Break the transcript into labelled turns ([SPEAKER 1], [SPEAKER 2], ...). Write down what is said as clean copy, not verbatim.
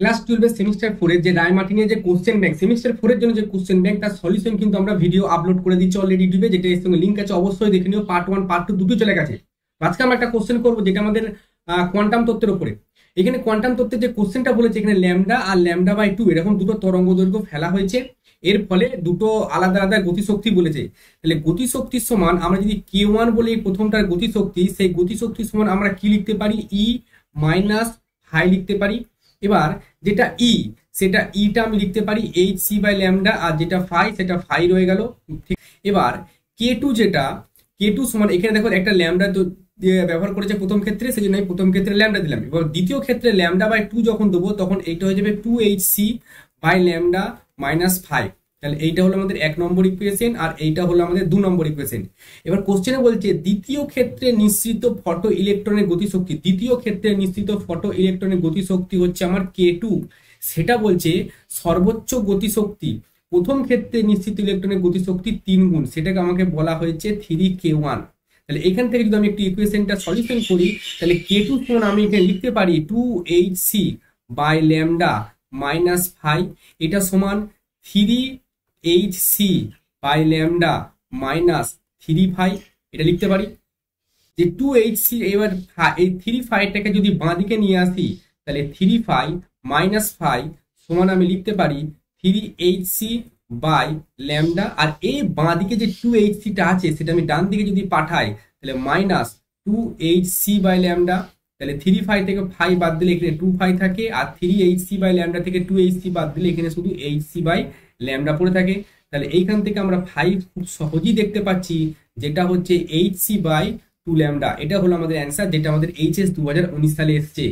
[SPEAKER 1] Class 12 semester 4 যে রায়মার্টিনের যে question bank semester 4 জন্য যে কোশ্চেন ব্যাংক তার সলিউশন কিন্তু আমরা ভিডিও আপলোড করে দিচ্ছি অলরেডি ইউটিউবে, যেটা এর সঙ্গে লিংক আছে, অবশ্যই দেখে নিও। পার্ট 1 পার্ট 2 দুটো চলে গেছে। আজকে আমরা একটা কোশ্চেন করব যেটা আমাদের কোয়ান্টাম তত্ত্বের উপরে। এখানে কোয়ান্টাম তত্ত্বের যে কোশ্চেনটা বলেছে, এখানে ল্যামডা আর ল্যামডা বাই 2 এরকম দুটো তরঙ্গ দৈর্ঘ্য ফেলা হয়েছে, এর ফলে দুটো আলাদা আলাদা গতিশক্তি বলেছে। তাহলে গতিশক্তির সমান আমরা যদি k1 বলি এই প্রথমটার গতিশক্তি, সেই গতিশক্তির সমান আমরা কি লিখতে পারি, ই মাইনাস ফাই লিখতে পারি। এবার যেটা ই সেটা ইটা আমি লিখতে পারি এইচ সি বাই ল্যামডা, আর যেটা ফাই সেটা ফাই রয়ে গেল। ঠিক, এবার কে টু যেটা কে টু সমান, এখানে দেখো একটা ল্যামডা ব্যবহার করেছে প্রথম ক্ষেত্রে, সেই জন্য আমি প্রথম ক্ষেত্রে ল্যামডা দিলাম। এবার দ্বিতীয় ক্ষেত্রে ল্যামডা বাই 2 যখন দেবো তখন এইটা হয়ে যাবে 2hc বাই ল্যামডা মাইনাস 5। তাহলে এইটা হলো আমাদের 1 নম্বর ইকুয়েশন, আর এইটা হলো আমাদের 2 নম্বর ইকুয়েশন। এবার কোশ্চেনে বলছে দ্বিতীয় ক্ষেত্রে নিঃসৃত ফটো ইলেকট্রনের গতিশক্তি, দ্বিতীয় ক্ষেত্রে নিঃসৃত ফটো ইলেকট্রনের গতিশক্তি হচ্ছে আমার k2। সেটা বলছে সর্বোচ্চ গতিশক্তি প্রথম ক্ষেত্রে নিঃসৃত ইলেকট্রনের গতিশক্তি 3 গুণ, সেটাকে আমাকে বলা হয়েছে 3k1। তাহলে এখান থেকে যদি আমি একটু ইকুয়েশনটা সলিউশন করি, তাহলে k2 সমান আমি এখানে লিখতে পারি 2hc বাই ল্যামডা মাইনাস 5, এটা সমান 3hc বাই ল্যামডা মাইনাস 3 এটা লিখতে পারি। যে 2hc, এবার এই 3 যদি বাঁ দিকে নিয়ে আসি, তাহলে 3 মাইনাস 5 সমান আমি লিখতে পারি 3hc বাই ল্যামডা, আর এই বাঁ দিকে যে 2hcটা আছে সেটা আমি ডান দিকে যদি পাঠাই, তাহলে মাইনাস 2hc বাই ল্যামডা। তাহলে 3 থেকে 5 বাদ দিলে এখানে 2 থাকে, আর 3hc বাই ল্যামডা থেকে 2hc বাদ দিলে এখানে শুধু hc বাই ল্যামডা পড়ে থাকে। তাহলে এইখান থেকে আমরা 5 খুব সহজেই দেখতে পাচ্ছি, যেটা হচ্ছে hc বাই 2 ল্যামডা। এটা হলো আমাদের অ্যান্সার, যেটা আমাদের এইচএস 2019 সালে এসছে।